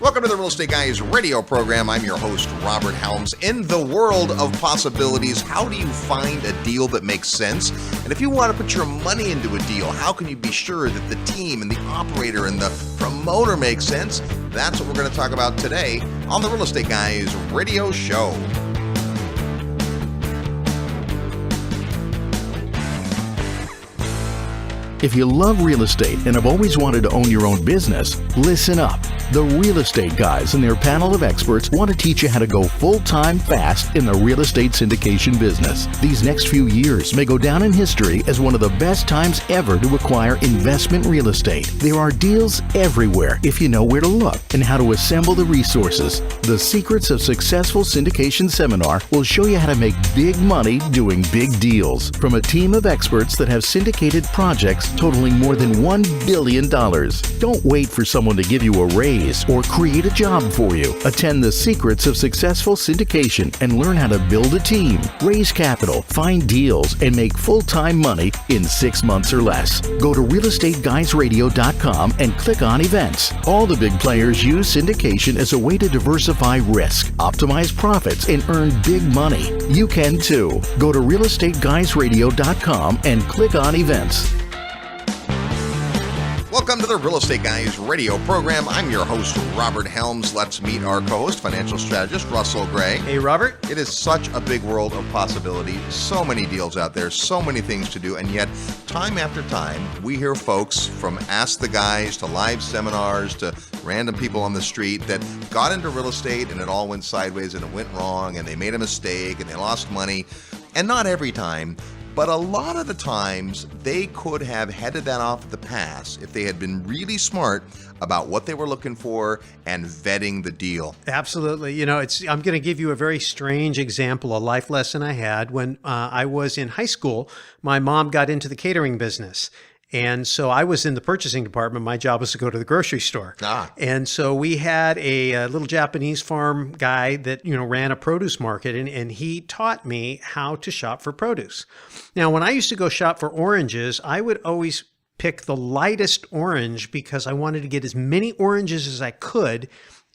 Welcome to the Real Estate Guys radio program. I'm your host, Robert Helms. In the world of possibilities, how do you find a deal that makes sense? And if you want to put your money into a deal, how can you be sure that the team and the operator and the promoter make sense? That's what we're going to talk about today on the Real Estate Guys radio show. If you love real estate and have always wanted to own your own business, listen up. The Real Estate Guys and their panel of experts want to teach you how to go full-time fast in the real estate syndication business. These next few years may go down in history as one of the best times ever to acquire investment real estate. There are deals everywhere if you know where to look and how to assemble the resources. The Secrets of Successful Syndication seminar will show you how to make big money doing big deals from a team of experts that have syndicated projects totaling more than $1 billion. Don't wait for someone to give you a raise or create a job for you. Attend the Secrets of Successful Syndication and learn how to build a team, raise capital, find deals, and make full-time money in 6 months or less. Go to realestateguysradio.com and click on events. All the big players use syndication as a way to diversify risk, optimize profits, and earn big money. You can too. Go to realestateguysradio.com and click on events. Welcome to the Real Estate Guys radio program. I'm your host, Robert Helms. Let's meet our co-host, financial strategist, Russell Gray. Hey, Robert. It is such a big world of possibility. So many deals out there, so many things to do. And yet, time after time, we hear folks from Ask the Guys to live seminars to random people on the street that got into real estate and it all went sideways and it went wrong and they made a mistake and they lost money. And not every time, but a lot of the times, they could have headed that off at the pass if they had been really smart about what they were looking for and vetting the deal. Absolutely. You know, I'm going to give you a very strange example, a life lesson I had when I was in high school. My mom got into the catering business. And so I was in the purchasing department. My job was to go to the grocery store. And so we had a little Japanese farm guy that, ran a produce market, and he taught me how to shop for produce. Now, when I used to go shop for oranges, I would always pick the lightest orange because I wanted to get as many oranges as I could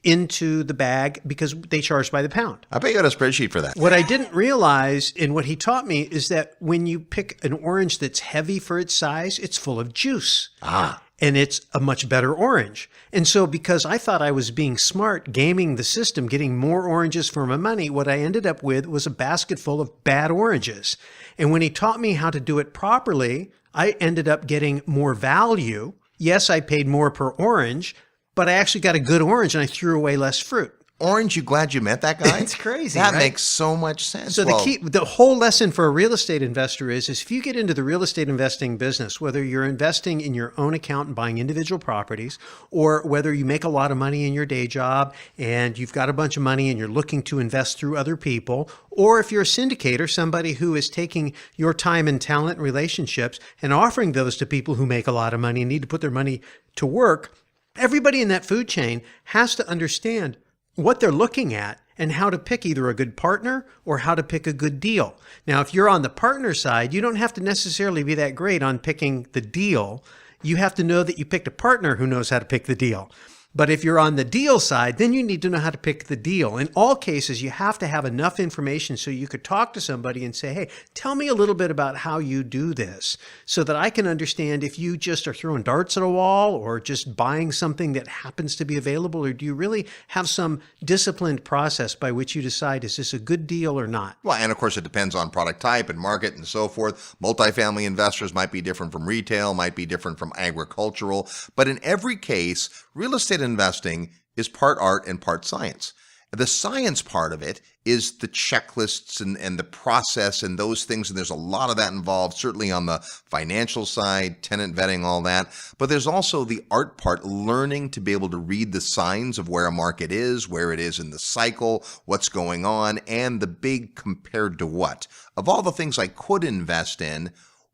into the bag because they charged by the pound. I bet you had a spreadsheet for that. What I didn't realize in what he taught me is that when you pick an orange that's heavy for its size, it's full of juice. And it's a much better orange. And so because I thought I was being smart, gaming the system, getting more oranges for my money, what I ended up with was a basket full of bad oranges. And when he taught me how to do it properly, I ended up getting more value. Yes, I paid more per orange, but I actually got a good orange and I threw away less fruit. Orange, you glad you met that guy? It's crazy, That right? makes so much sense. So the whole lesson for a real estate investor is if you get into the real estate investing business, whether you're investing in your own account and buying individual properties, or whether you make a lot of money in your day job and you've got a bunch of money and you're looking to invest through other people, or if you're a syndicator, somebody who is taking your time and talent and relationships and offering those to people who make a lot of money and need to put their money to work, everybody in that food chain has to understand what they're looking at and how to pick either a good partner or how to pick a good deal. Now, if you're on the partner side, you don't have to necessarily be that great on picking the deal. You have to know that you picked a partner who knows how to pick the deal. But if you're on the deal side, then you need to know how to pick the deal. In all cases, you have to have enough information so you could talk to somebody and say, hey, tell me a little bit about how you do this so that I can understand if you just are throwing darts at a wall or just buying something that happens to be available, or do you really have some disciplined process by which you decide, is this a good deal or not? Well, and of course, it depends on product type and market and so forth. Multifamily investors might be different from retail, might be different from agricultural. But in every case, real estate investing is part art and part science. The science part of it is the checklists and the process and those things. And there's a lot of that involved, certainly on the financial side, tenant vetting, all that. But there's also the art part, learning to be able to read the signs of where a market is, where it is in the cycle, what's going on, and the big compared to what. Of all the things I could invest in,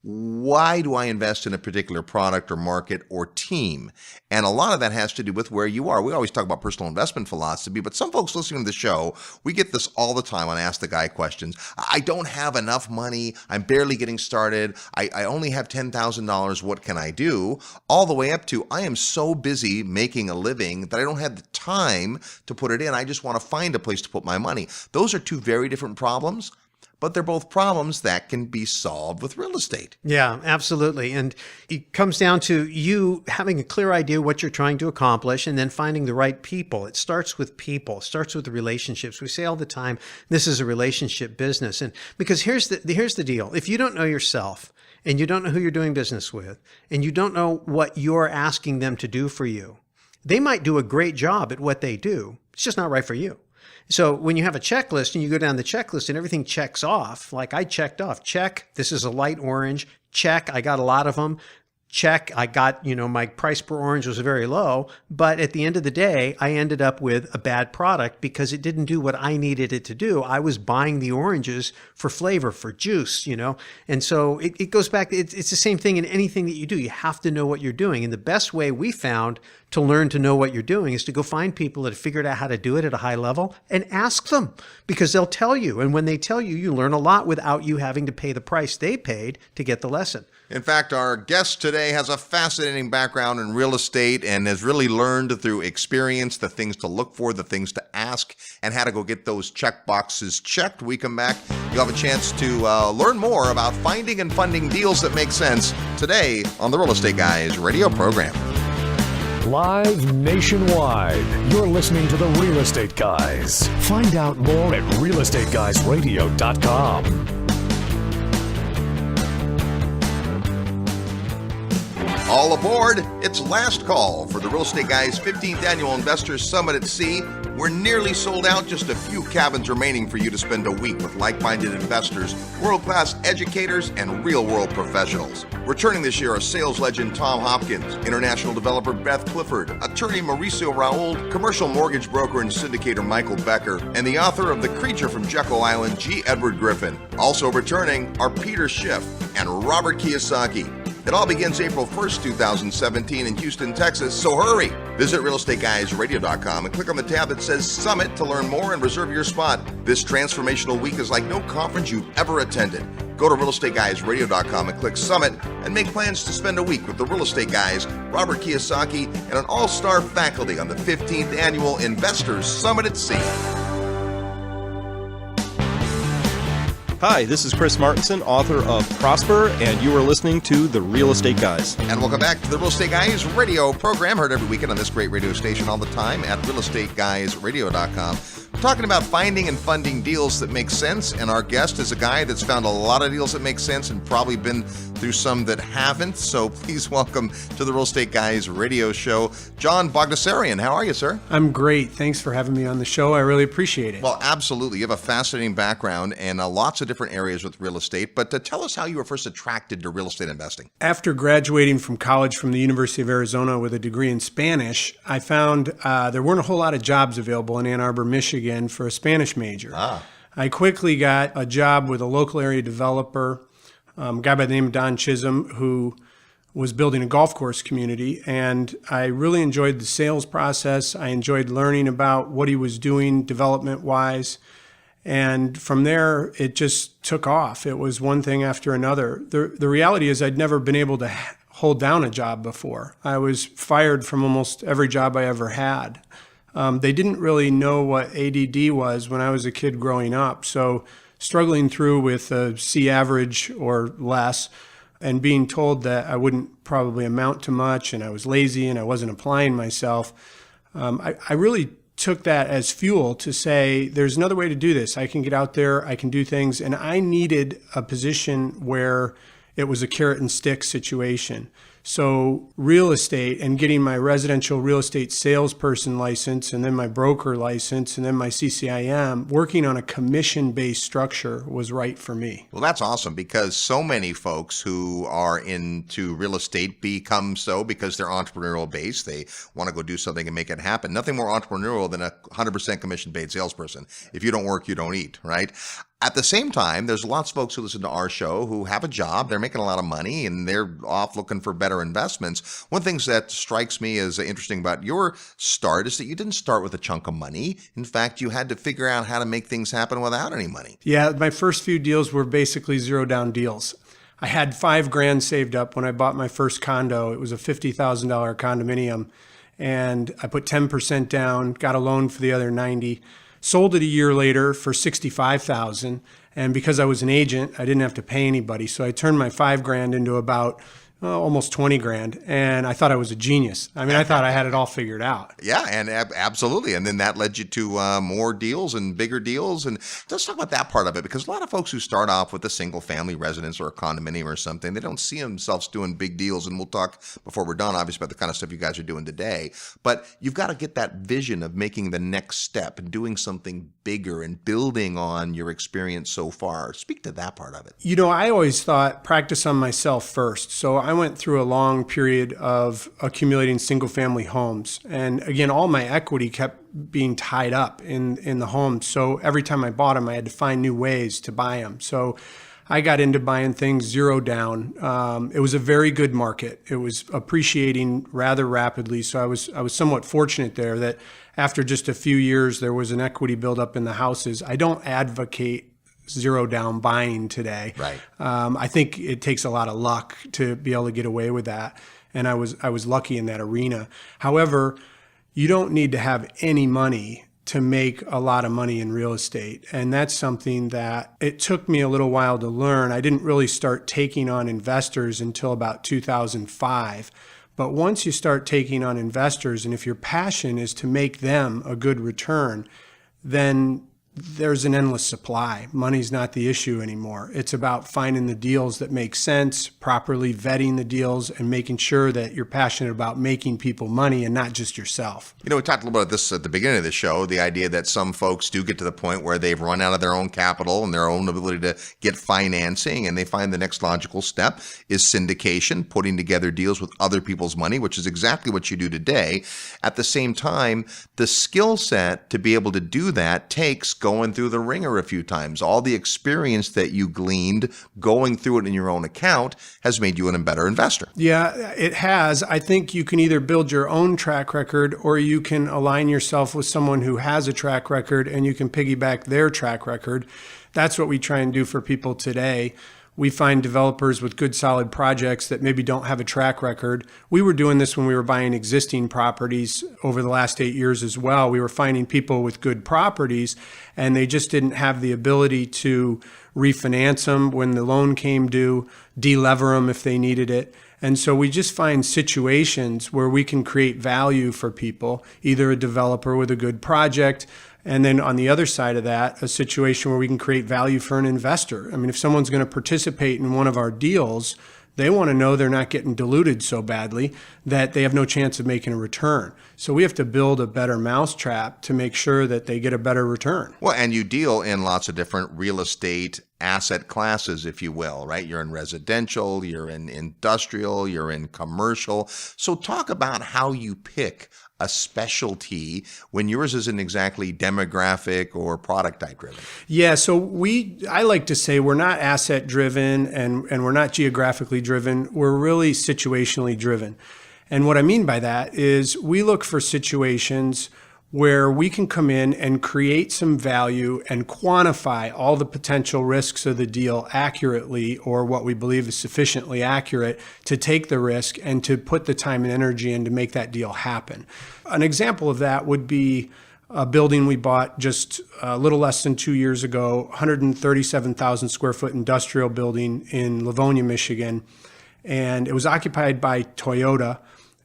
why do I invest in a particular product or market or team? And a lot of that has to do with where you are. We always talk about personal investment philosophy, but some folks listening to the show, we get this all the time on Ask the Guy questions. I don't have enough money. I'm barely getting started. I only have $10,000. What can I do? All the way up to, I am so busy making a living that I don't have the time to put it in. I just want to find a place to put my money. Those are two very different problems, but they're both problems that can be solved with real estate. Yeah, absolutely. And it comes down to you having a clear idea what you're trying to accomplish and then finding the right people. It starts with people. It starts with the relationships. We say all the time, this is a relationship business. And because here's the deal. If you don't know yourself and you don't know who you're doing business with and you don't know what you're asking them to do for you, they might do a great job at what they do. It's just not right for you. So when you have a checklist and you go down the checklist and everything checks off, like I checked off, check, this is a light orange, check, I got a lot of them, check, I got, my price per orange was very low, but at the end of the day, I ended up with a bad product because it didn't do what I needed it to do. I was buying the oranges for flavor, for juice, and so it goes back, it's the same thing in anything that you do. You have to know what you're doing. And the best way we found to learn to know what you're doing is to go find people that have figured out how to do it at a high level and ask them, because they'll tell you. And when they tell you, you learn a lot without you having to pay the price they paid to get the lesson. In fact, our guest today has a fascinating background in real estate and has really learned through experience the things to look for, the things to ask, and how to go get those check boxes checked. We come back, you'll have a chance to learn more about finding and funding deals that make sense today on the Real Estate Guys radio program. Live nationwide, you're listening to the Real Estate Guys. Find out more at realestateguysradio.com. All aboard! It's last call for the Real Estate Guys 15th Annual Investors Summit at Sea. We're nearly sold out, just a few cabins remaining for you to spend a week with like-minded investors, world-class educators, and real-world professionals. Returning this year are sales legend Tom Hopkins, international developer Beth Clifford, attorney Mauricio Raoul, commercial mortgage broker and syndicator Michael Becker, and the author of The Creature from Jekyll Island, G. Edward Griffin. Also returning are Peter Schiff and Robert Kiyosaki. It all begins April 1st, 2017 in Houston, Texas, so hurry! Visit realestateguysradio.com and click on the tab that says Summit to learn more and reserve your spot. This transformational week is like no conference you've ever attended. Go to realestateguysradio.com and click Summit and make plans to spend a week with the Real Estate Guys, Robert Kiyosaki, and an all-star faculty on the 15th Annual Investors Summit at Sea. Hi, this is Chris Martinson, author of Prosper, and you are listening to The Real Estate Guys. And welcome back to the Real Estate Guys radio program, heard every weekend on this great radio station all the time at realestateguysradio.com. We're talking about finding and funding deals that make sense, and our guest is a guy that's found a lot of deals that make sense and probably been through some that haven't. So please welcome to the Real Estate Guys radio show, Jon Bagdasarian. How are you, sir? I'm great. Thanks for having me on the show. I really appreciate it. Well, absolutely. You have a fascinating background and lots of different areas with real estate. But tell us how you were first attracted to real estate investing. After graduating from college from the University of Arizona with a degree in Spanish, I found there weren't a whole lot of jobs available in Ann Arbor, Michigan for a Spanish major. I quickly got a job with a local area developer, a guy by the name of Don Chisholm, who was building a golf course community. And I really enjoyed the sales process. I enjoyed learning about what he was doing development-wise. And from there, it just took off. It was one thing after another. The reality is I'd never been able to hold down a job before. I was fired from almost every job I ever had. They didn't really know what ADD was when I was a kid growing up. So struggling through with a C average or less and being told that I wouldn't probably amount to much and I was lazy and I wasn't applying myself, I really took that as fuel to say, there's another way to do this. I can get out there, I can do things. And I needed a position where it was a carrot and stick situation. So real estate and getting my residential real estate salesperson license and then my broker license and then my CCIM, working on a commission-based structure was right for me. Well, that's awesome because so many folks who are into real estate become so because they're entrepreneurial based. They want to go do something and make it happen. Nothing more entrepreneurial than a 100% commission-based salesperson. If you don't work, you don't eat, right? At the same time, there's lots of folks who listen to our show who have a job, they're making a lot of money, and they're off looking for better investments. One of the things that strikes me as interesting about your start is that you didn't start with a chunk of money. In fact, you had to figure out how to make things happen without any money. Yeah, my first few deals were basically zero down deals. I had $5,000 saved up when I bought my first condo. It was a $50,000 condominium, and I put 10% down, got a loan for the other 90. Sold it a year later for $65,000, and because I was an agent, I didn't have to pay anybody. So I turned my $5,000 into about almost $20,000, and I thought I was a genius. I mean, I thought I had it all figured out. Yeah, and absolutely. And then that led you to more deals and bigger deals. And let's talk about that part of it, because a lot of folks who start off with a single family residence or a condominium or something, they don't see themselves doing big deals. And we'll talk before we're done, obviously, about the kind of stuff you guys are doing today. But you've got to get that vision of making the next step and doing something bigger and building on your experience so far. Speak to that part of it. You know, I always thought practice on myself first. So I went through a long period of accumulating single family homes. And again, all my equity kept being tied up in the homes. So every time I bought them, I had to find new ways to buy them. So I got into buying things zero down. It was a very good market. It was appreciating rather rapidly. So I was somewhat fortunate there that after just a few years, there was an equity buildup in the houses. I don't advocate zero down buying today. Right. I think it takes a lot of luck to be able to get away with that. And I was lucky in that arena. However, you don't need to have any money to make a lot of money in real estate. And that's something that it took me a little while to learn. I didn't really start taking on investors until about 2005. But once you start taking on investors, and if your passion is to make them a good return, then there's an endless supply. Money's not the issue anymore. It's about finding the deals that make sense, properly vetting the deals, and making sure that you're passionate about making people money and not just yourself. You know, we talked a little bit about this at the beginning of the show, the idea that some folks do get to the point where they've run out of their own capital and their own ability to get financing, and they find the next logical step is syndication, putting together deals with other people's money, which is exactly what you do today. At the same time, the skill set to be able to do that takes going through the ringer a few times. All the experience that you gleaned going through it in your own account has made you a better investor. Yeah, it has. I think you can either build your own track record or you can align yourself with someone who has a track record and you can piggyback their track record. That's what we try and do for people today. We find developers with good, solid projects that maybe don't have a track record. We were doing this when we were buying existing properties over the last 8 years as well. We were finding people with good properties, and they just didn't have the ability to refinance them when the loan came due, de-lever them if they needed it. And so we just find situations where we can create value for people, either a developer with a good project, and then on the other side of that, a situation where we can create value for an investor. I mean, if someone's going to participate in one of our deals, they want to know they're not getting diluted so badly that they have no chance of making a return. So we have to build a better mousetrap to make sure that they get a better return. Well, and you deal in lots of different real estate asset classes, if you will, right? You're in residential, you're in industrial, you're in commercial. So talk about how you pick a specialty when yours isn't exactly demographic or product type driven. Yeah, so I like to say we're not asset driven and we're not geographically driven. We're really situationally driven. And what I mean by that is we look for situations where we can come in and create some value and quantify all the potential risks of the deal accurately, or what we believe is sufficiently accurate to take the risk and to put the time and energy in to make that deal happen. An example of that would be a building we bought just a little less than 2 years ago, 137,000 square foot industrial building in Livonia, Michigan. And it was occupied by Toyota.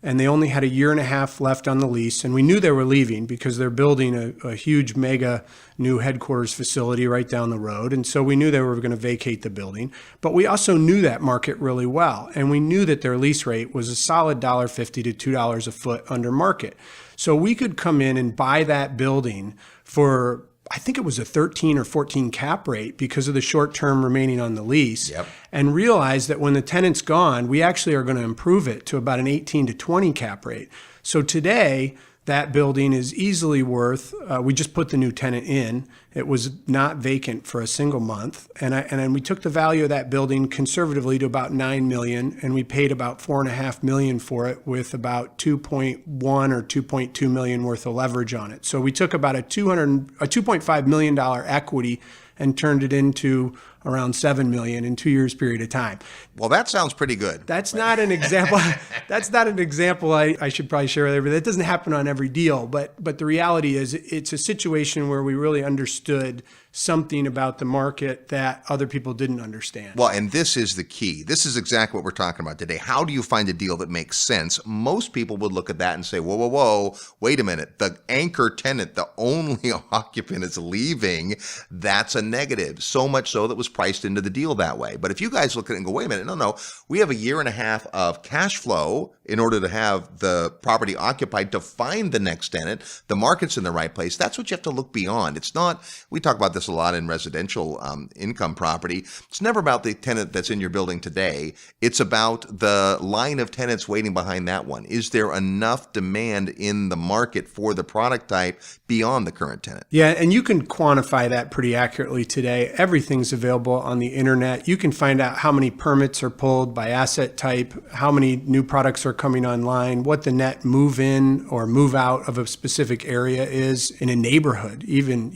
And they only had a year and a half left on the lease. And we knew they were leaving because they're building a huge mega new headquarters facility right down the road. And so we knew they were going to vacate the building. But we also knew that market really well. And we knew that their lease rate was a solid $1.50 to $2 a foot under market. So we could come in and buy that building for, I think it was a 13 or 14 cap rate because of the short term remaining on the lease. Yep. And realize that when the tenant's gone, we actually are going to improve it to about an 18 to 20 cap rate. So today, that building is easily worth, we just put the new tenant in. It was not vacant for a single month. And then we took the value of that building conservatively to about $9 million, and we paid about $4.5 million for it with about $2.1 or $2.2 million worth of leverage on it. So we took about a $2.5 million equity and turned it into around $7 million in 2 years period of time. Well, that sounds pretty good. That's not an example. That's not an example I should probably share with everybody. That doesn't happen on every deal, but the reality is it's a situation where we really understood something about the market that other people didn't understand. Well, and this is the key. This is exactly what we're talking about today. How do you find a deal that makes sense? Most people would look at that and say, whoa, whoa, whoa, wait a minute. The anchor tenant, the only occupant is leaving. That's a negative. So much so that was priced into the deal that way. But if you guys look at it and go, wait a minute, no, we have a year and a half of cash flow in order to have the property occupied to find the next tenant. The market's in the right place. That's what you have to look beyond. It's not, we talk about this a lot in residential income property. It's never about the tenant that's in your building today. It's about the line of tenants waiting behind that one. Is there enough demand in the market for the product type beyond the current tenant? Yeah, and you can quantify that pretty accurately today. Everything's available on the internet. You can find out how many permits are pulled by asset type, how many new products are coming online, what the net move in or move out of a specific area is in a neighborhood, even,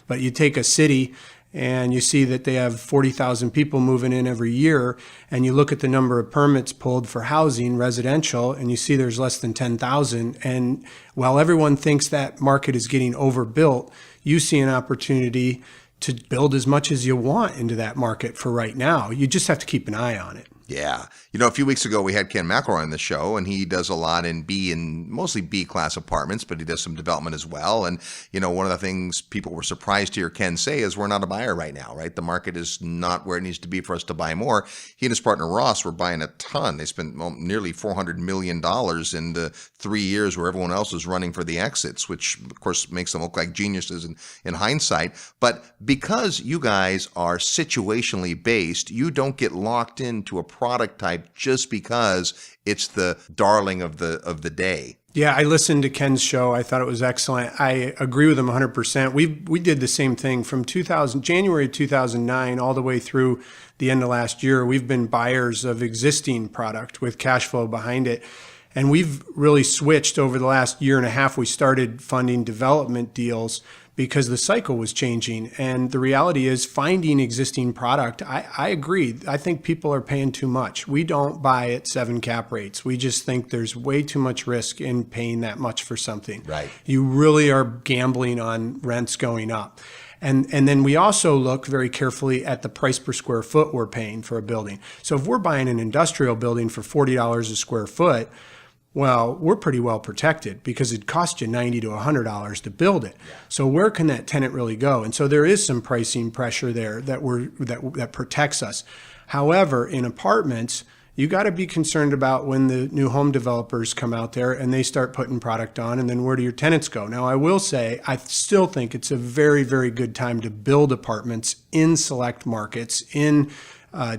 but you take a city and you see that they have 40,000 people moving in every year, and you look at the number of permits pulled for housing, residential, and you see there's less than 10,000. And while everyone thinks that market is getting overbuilt, you see an opportunity to build as much as you want into that market for right now. You just have to keep an eye on it. Yeah. A few weeks ago, we had Ken McElroy on the show, and he does a lot in mostly B-class apartments, but he does some development as well. And, one of the things people were surprised to hear Ken say is we're not a buyer right now, right? The market is not where it needs to be for us to buy more. He and his partner Ross were buying a ton. They spent nearly $400 million in the 3 years where everyone else was running for the exits, which, of course, makes them look like geniuses in hindsight. But because you guys are situationally based, you don't get locked into a product type just because it's the darling of the day. Yeah, I listened to Ken's show. I thought it was excellent. I agree with him 100%. We did the same thing from January 2009 all the way through the end of last year. We've been buyers of existing product with cash flow behind it. And we've really switched over the last year and a half. We started funding development deals because the cycle was changing. And the reality is finding existing product, I agree. I think people are paying too much. We don't buy at 7 cap rates. We just think there's way too much risk in paying that much for something. Right. You really are gambling on rents going up. And then we also look very carefully at the price per square foot we're paying for a building. So if we're buying an industrial building for $40 a square foot, well, we're pretty well protected because it costs you $90 to $100 to build it. Yeah. So where can that tenant really go? And so there is some pricing pressure there that protects us. However, in apartments, you got to be concerned about when the new home developers come out there and they start putting product on, and then where do your tenants go? Now, I will say, I still think it's a very, very good time to build apartments in select markets, in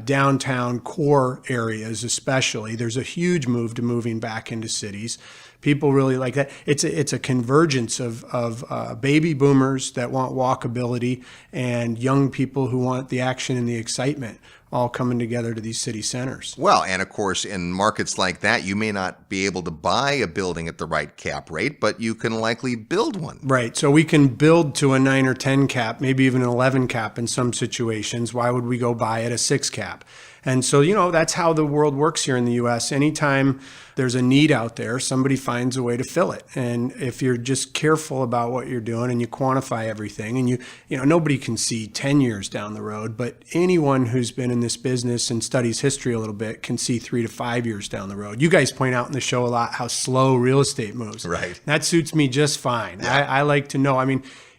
downtown core areas especially. There's a huge move to moving back into cities. People really like that. It's a convergence of baby boomers that want walkability and young people who want the action and the excitement, all coming together to these city centers. Well, and of course, in markets like that, you may not be able to buy a building at the right cap rate, but you can likely build one. Right. So we can build to a 9 or 10 cap, maybe even an 11 cap in some situations. Why would we go buy at a 6 cap? And so, that's how the world works here in the U.S. Anytime there's a need out there, somebody finds a way to fill it. And if you're just careful about what you're doing and you quantify everything, and nobody can see 10 years down the road, but anyone who's been in this business and studies history a little bit can see 3 to 5 years down the road. You guys point out in the show a lot how slow real estate moves. Right. That suits me just fine. Yeah. I like to know.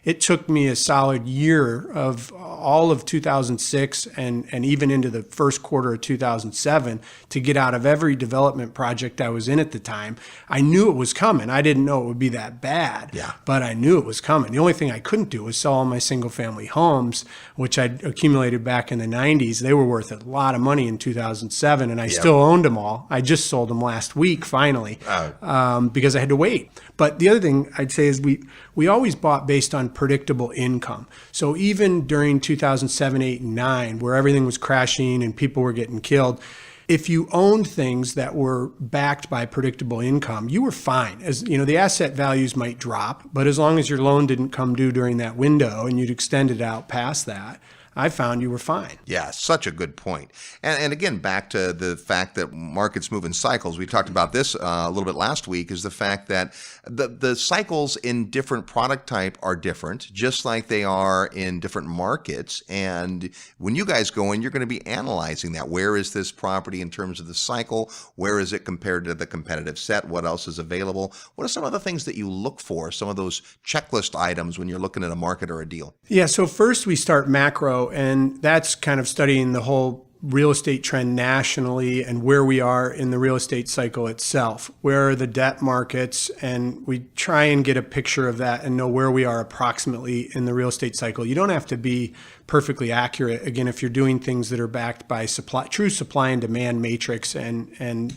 it took me a solid year of all of 2006 and even into the first quarter of 2007 to get out of every development project I was in at the time. I knew it was coming. I didn't know it would be that bad, but I knew it was coming. The only thing I couldn't do was sell all my single family homes, which I'd accumulated back in the 90s. They were worth a lot of money in 2007, and I still owned them all. I just sold them last week, finally, because I had to wait. But the other thing I'd say is we always bought based on predictable income. So even during 2007, 8, and 9, where everything was crashing and people were getting killed, if you owned things that were backed by predictable income, you were fine. As you know, the asset values might drop, but as long as your loan didn't come due during that window and you'd extend it out past that, I found you were fine. Yeah, such a good point. And again, back to the fact that markets move in cycles. We talked about this a little bit last week, is the fact that the cycles in different product type are different, just like they are in different markets. And when you guys go in, you're going to be analyzing that. Where is this property in terms of the cycle? Where is it compared to the competitive set? What else is available? What are some of the things that you look for, some of those checklist items when you're looking at a market or a deal? Yeah, so first we start macro, and that's kind of studying the whole real estate trend nationally and where we are in the real estate cycle itself. Where are the debt markets? And we try and get a picture of that and know where we are approximately in the real estate cycle. You don't have to be perfectly accurate, again, if you're doing things that are backed by true supply and demand matrix and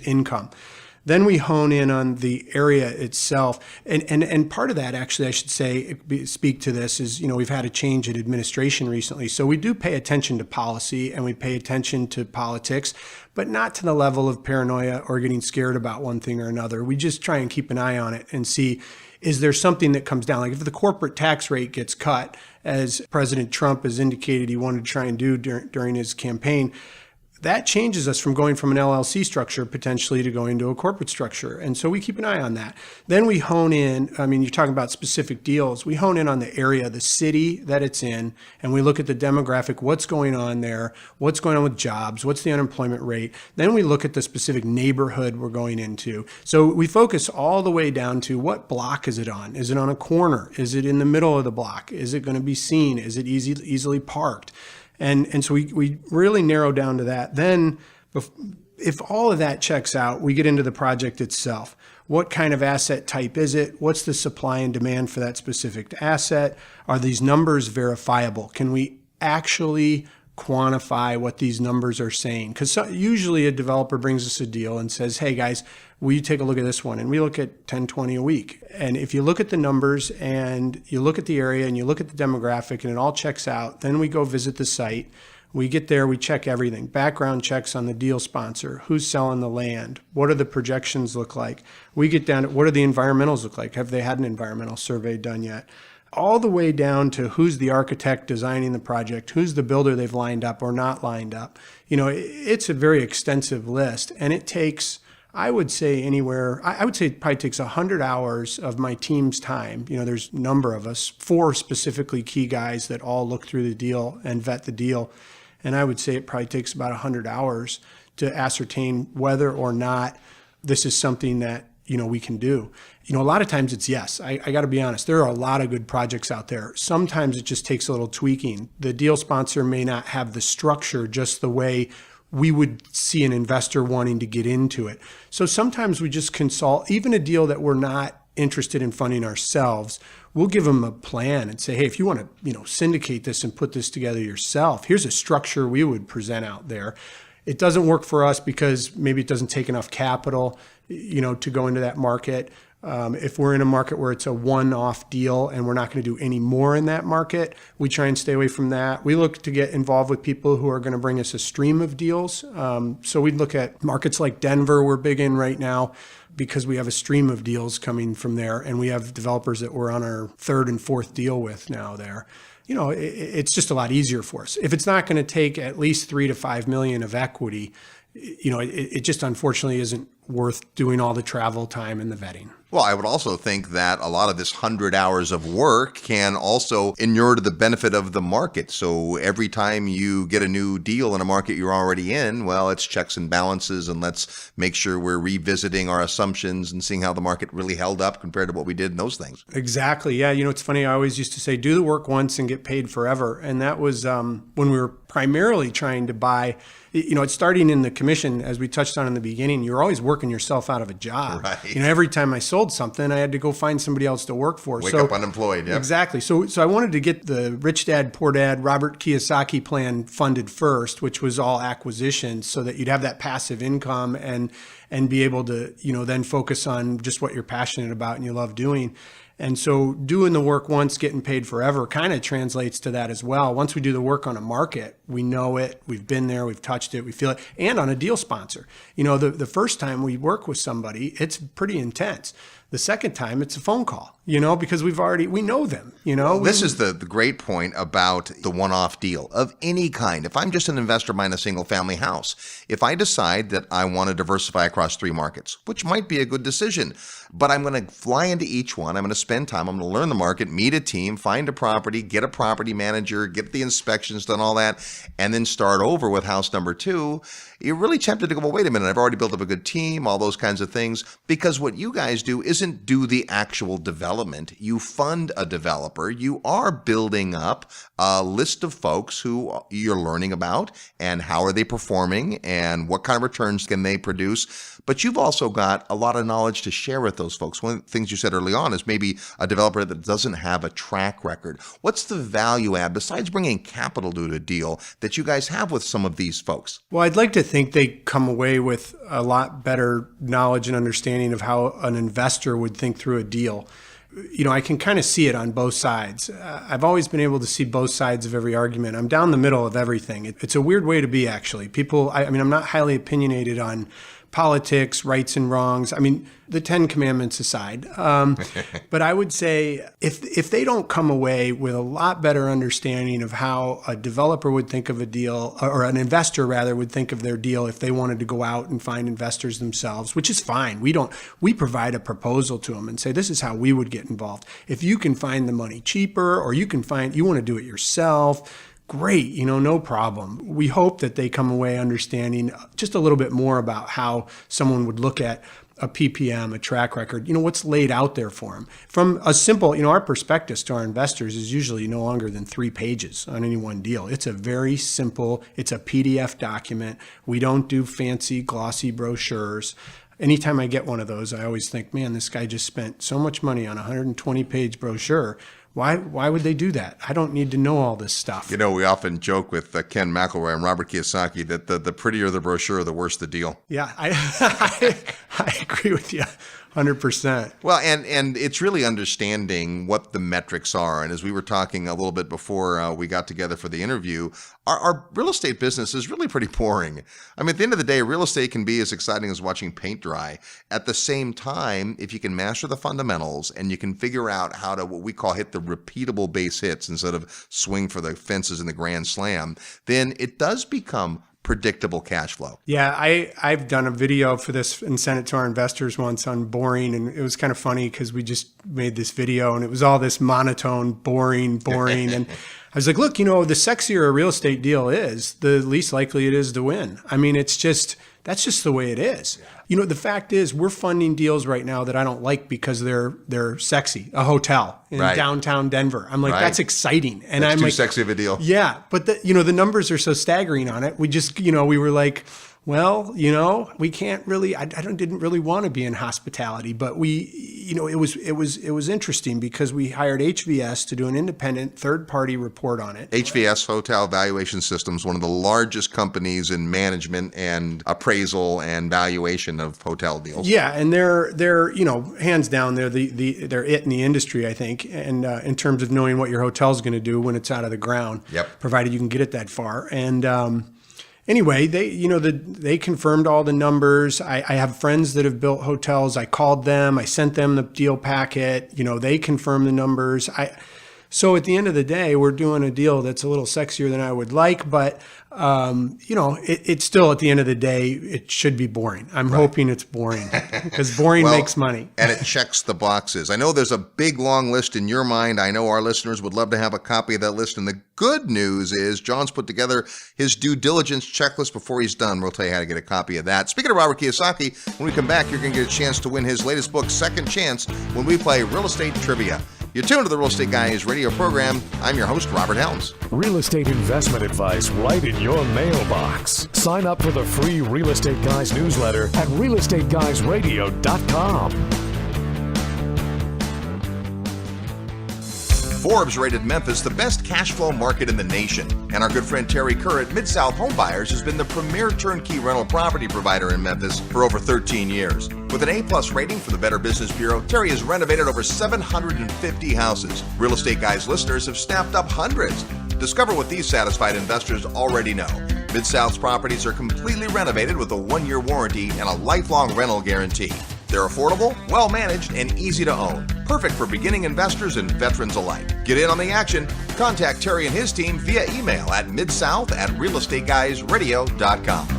income. Then we hone in on the area itself. And part of that, actually, I should say, speak to this, is, we've had a change in administration recently. So we do pay attention to policy and we pay attention to politics, but not to the level of paranoia or getting scared about one thing or another. We just try and keep an eye on it and see, is there something that comes down? Like if the corporate tax rate gets cut, as President Trump has indicated he wanted to try and do during his campaign, that changes us from going from an LLC structure potentially to going to a corporate structure. And so we keep an eye on that. Then we hone in, you're talking about specific deals. We hone in on the area, the city that it's in, and we look at the demographic, what's going on there, what's going on with jobs, what's the unemployment rate. Then we look at the specific neighborhood we're going into. So we focus all the way down to what block is it on? Is it on a corner? Is it in the middle of the block? Is it going to be seen? Is it easily parked? And so we really narrow down to that. Then if all of that checks out, we get into the project itself. What kind of asset type is it? What's the supply and demand for that specific asset? Are these numbers verifiable? Can we actually quantify what these numbers are saying? Because usually a developer brings us a deal and says, hey guys, will you take a look at this one? And we look at 10, 20 a week. And if you look at the numbers and you look at the area and you look at the demographic and it all checks out, then we go visit the site. We get there, we check everything. Background checks on the deal sponsor. Who's selling the land? What do the projections look like? We get down to what do the environmentals look like? Have they had an environmental survey done yet? All the way down to who's the architect designing the project, who's the builder they've lined up or not lined up. It's a very extensive list, and it takes, I would say it probably takes 100 hours of my team's time. There's a number of us, 4 specifically key guys that all look through the deal and vet the deal. And I would say it probably takes about 100 hours to ascertain whether or not this is something that we can do. A lot of times it's yes. I got to be honest. There are a lot of good projects out there. Sometimes it just takes a little tweaking. The deal sponsor may not have the structure just the way we would see an investor wanting to get into it. So sometimes we just consult, even a deal that we're not interested in funding ourselves. We'll give them a plan and say, hey, if you want to, syndicate this and put this together yourself, here's a structure we would present out there. It doesn't work for us because maybe it doesn't take enough capital, to go into that market. If we're in a market where it's a one-off deal and we're not going to do any more in that market, we try and stay away from that. We look to get involved with people who are going to bring us a stream of deals. So we'd look at markets like Denver, we're big in right now because we have a stream of deals coming from there. And we have developers that we're on our 3rd and 4th deal with now there. It's just a lot easier for us. If it's not going to take at least $3 to $5 million of equity, it just unfortunately isn't worth doing all the travel time and the vetting. Well, I would also think that a lot of this 100 hours of work can also inure to the benefit of the market. So every time you get a new deal in a market you're already in, well, it's checks and balances, and let's make sure we're revisiting our assumptions and seeing how the market really held up compared to what we did in those things. Exactly. Yeah. It's funny. I always used to say, do the work once and get paid forever. And that was when we were primarily trying to buy. It's starting in the commission, as we touched on in the beginning, you're always working yourself out of a job. Right. Every time I sold something, I had to go find somebody else to work for. Wake up unemployed. Yep. Exactly. So I wanted to get the Rich Dad, Poor Dad, Robert Kiyosaki plan funded first, which was all acquisitions, so that you'd have that passive income and be able to, then focus on just what you're passionate about and you love doing. And so doing the work once, getting paid forever kind of translates to that as well. Once we do the work on a market, we know it, we've been there, we've touched it, we feel it, and on a deal sponsor. The first time we work with somebody, it's pretty intense. The second time, it's a phone call, because we know them, This is the great point about the one-off deal of any kind. If I'm just an investor buying a single family house, if I decide that I want to diversify across 3 markets, which might be a good decision, but I'm going to fly into each one, I'm going to spend time, I'm going to learn the market, meet a team, find a property, get a property manager, get the inspections done, all that, and then start over with house number 2, you're really tempted to go, well, wait a minute, I've already built up a good team, all those kinds of things, because what you guys do isn't do the actual development. You fund a developer. You are building up a list of folks who you're learning about and how are they performing and what kind of returns can they produce. But you've also got a lot of knowledge to share with those folks. One of the things you said early on is maybe a developer that doesn't have a track record. What's the value add, besides bringing capital to a deal, that you guys have with some of these folks? Well, I'd like to think they come away with a lot better knowledge and understanding of how an investor would think through a deal. I can kind of see it on both sides. I've always been able to see both sides of every argument. I'm down the middle of everything. It's a weird way to be, actually. I'm not highly opinionated on politics, rights and wrongs. The 10 Commandments aside. But I would say if they don't come away with a lot better understanding of how a developer would think of a deal, or an investor rather would think of their deal if they wanted to go out and find investors themselves, which is fine. We provide a proposal to them and say, this is how we would get involved. If you can find the money cheaper, or you want to do it yourself, great, no problem. We hope that they come away understanding just a little bit more about how someone would look at a PPM, a track record, what's laid out there for them. From a simple, our prospectus to our investors is usually no longer than 3 pages on any one deal. It's a very simple, it's a PDF document. We don't do fancy, glossy brochures. Anytime I get one of those, I always think, man, this guy just spent so much money on a 120-page brochure. Why would they do that? I don't need to know all this stuff. We often joke with Ken McElroy and Robert Kiyosaki that the prettier the brochure, the worse the deal. Yeah, I agree with you 100%. Well, and it's really understanding what the metrics are. And as we were talking a little bit before we got together for the interview, our real estate business is really pretty boring. At the end of the day, real estate can be as exciting as watching paint dry. At the same time, if you can master the fundamentals and you can figure out how to, what we call, hit the repeatable base hits instead of swing for the fences in the grand slam, then it does become predictable cash flow. Yeah, I've done a video for this and sent it to our investors once on boring, and it was kind of funny because we just made this video and it was all this monotone, boring, and I was like, look, the sexier a real estate deal is, the least likely it is to win. That's just the way it is. Yeah. The fact is, we're funding deals right now that I don't like because they're sexy. A hotel in downtown Denver. I'm like, that's exciting. And that's I'm too like, sexy of a deal. Yeah, but the numbers are so staggering on it. We just, we were like, well, we can't really, I didn't really want to be in hospitality, but it was interesting because we hired HVS to do an independent third-party report on it. HVS, Hotel Valuation Systems, one of the largest companies in management and appraisal and valuation of hotel deals. Yeah, and they're hands down, they're they're it in the industry, I think, and in terms of knowing what your hotel's going to do when it's out of the ground. Yep. Provided you can get it that far. And anyway, they confirmed all the numbers. I have friends that have built hotels. I called them. I sent them the deal packet. They confirmed the numbers. So at the end of the day, we're doing a deal that's a little sexier than I would like, but It's still, at the end of the day, it should be boring. I'm hoping it's boring because boring makes money. And it checks the boxes. I know there's a big, long list in your mind. I know our listeners would love to have a copy of that list. And the good news is Jon's put together his due diligence checklist before he's done. We'll tell you how to get a copy of that. Speaking of Robert Kiyosaki, when we come back, you're going to get a chance to win his latest book, Second Chance, when we play Real Estate Trivia. You're tuned to the Real Estate Guys radio program. I'm your host, Robert Helms. Real estate investment advice right in your mailbox. Sign up for the free Real Estate Guys newsletter at realestateguysradio.com. Forbes rated Memphis the best cash flow market in the nation. And our good friend Terry Kerr at Mid-South Home Buyers has been the premier turnkey rental property provider in Memphis for over 13 years. With an A+ rating from the Better Business Bureau, Terry has renovated over 750 houses. Real Estate Guys listeners have snapped up hundreds. Discover what these satisfied investors already know. Mid-South's properties are completely renovated with a 1-year warranty and a lifelong rental guarantee. They're affordable, well-managed, and easy to own. Perfect for beginning investors and veterans alike. Get in on the action. Contact Terry and his team via email at midsouth@realestateguysradio.com.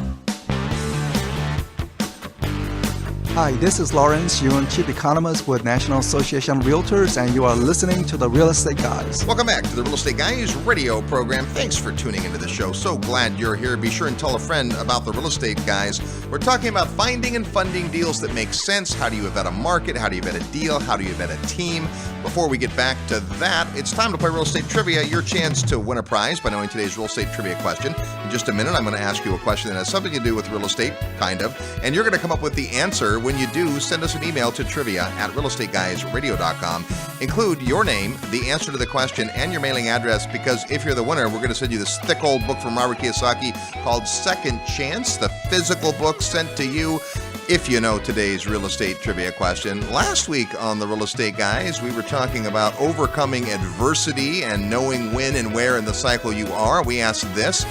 Hi, this is Lawrence Yun, Chief Economist with National Association of Realtors, and you are listening to the Real Estate Guys. Welcome back to the Real Estate Guys radio program. Thanks for tuning into the show. So glad you're here. Be sure and tell a friend about the Real Estate Guys. We're talking about finding and funding deals that make sense. How do you vet a market? How do you vet a deal? How do you vet a team? Before we get back to that, it's time to play Real Estate Trivia. Your chance to win a prize by knowing today's Real Estate Trivia question. In just a minute, I'm going to ask you a question that has something to do with real estate, kind of, and you're going to come up with the answer. When you do, send us an email to trivia@realestateguysradio.com. Include your name, the answer to the question, and your mailing address, because if you're the winner, we're going to send you this thick old book from Robert Kiyosaki called Second Chance, the physical book sent to you if you know today's real estate trivia question. Last week on the Real Estate Guys, we were talking about overcoming adversity and knowing when and where in the cycle you are. We asked this: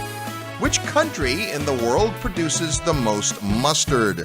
which country in the world produces the most mustard?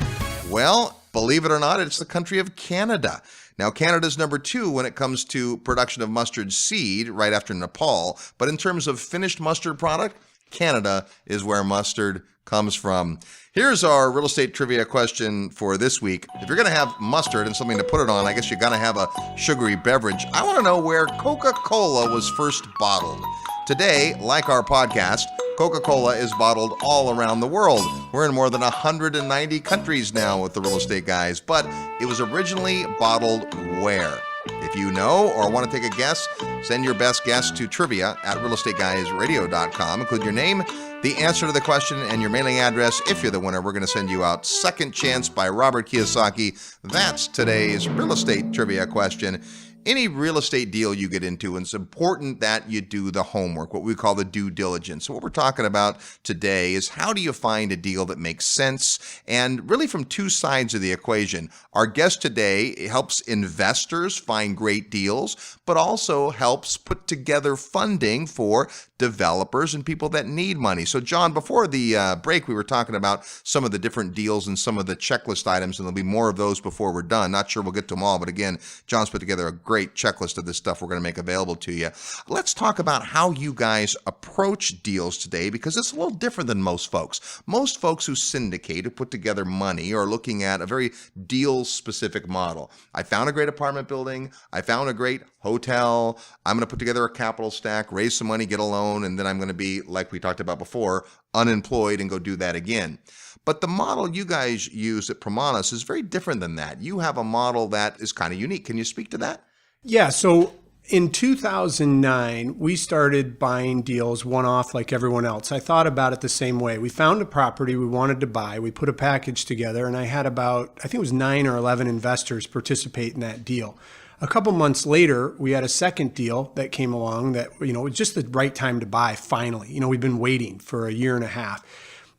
Well, believe it or not, it's the country of Canada. Now, Canada's number 2 when it comes to production of mustard seed, right after Nepal. But in terms of finished mustard product, Canada is where mustard comes from. Here's our real estate trivia question for this week. If you're going to have mustard and something to put it on, I guess you're going to have a sugary beverage. I want to know where Coca-Cola was first bottled. Today, like our podcast, Coca-Cola is bottled all around the world. We're in more than 190 countries now with the Real Estate Guys, but it was originally bottled where? If you know or want to take a guess, send your best guess to trivia@realestateguysradio.com. Include your name, the answer to the question, and your mailing address. If you're the winner, we're going to send you out Second Chance by Robert Kiyosaki. That's today's real estate trivia question. Any real estate deal you get into, and it's important that you do the homework, what we call the due diligence. So what we're talking about today is how do you find a deal that makes sense, and really from two sides of the equation. Our guest today helps investors find great deals, but also helps put together funding for developers and people that need money. So Jon, before the break, we were talking about some of the different deals and some of the checklist items, and there'll be more of those before we're done. Not sure we'll get to them all, but again, Jon's put together a great checklist of this stuff we're going to make available to you. Let's talk about how you guys approach deals today, because it's a little different than most folks. Most folks who syndicate, who put together money, are looking at a very deal-specific model. I found a great apartment building. I found a great hotel. I'm going to put together a capital stack, raise some money, get a loan, and then I'm going to be, like we talked about before, unemployed and go do that again. But the model you guys use at Promanis is very different than that. You have a model that is kind of unique. Can you speak to that? Yeah, so in 2009, we started buying deals one-off like everyone else. I thought about it the same way. We found a property we wanted to buy. We put a package together, and I had about, I think it was 9 or 11 investors participate in that deal. A couple months later, we had a second deal that came along that, was just the right time to buy finally. We've been waiting for a year and a half.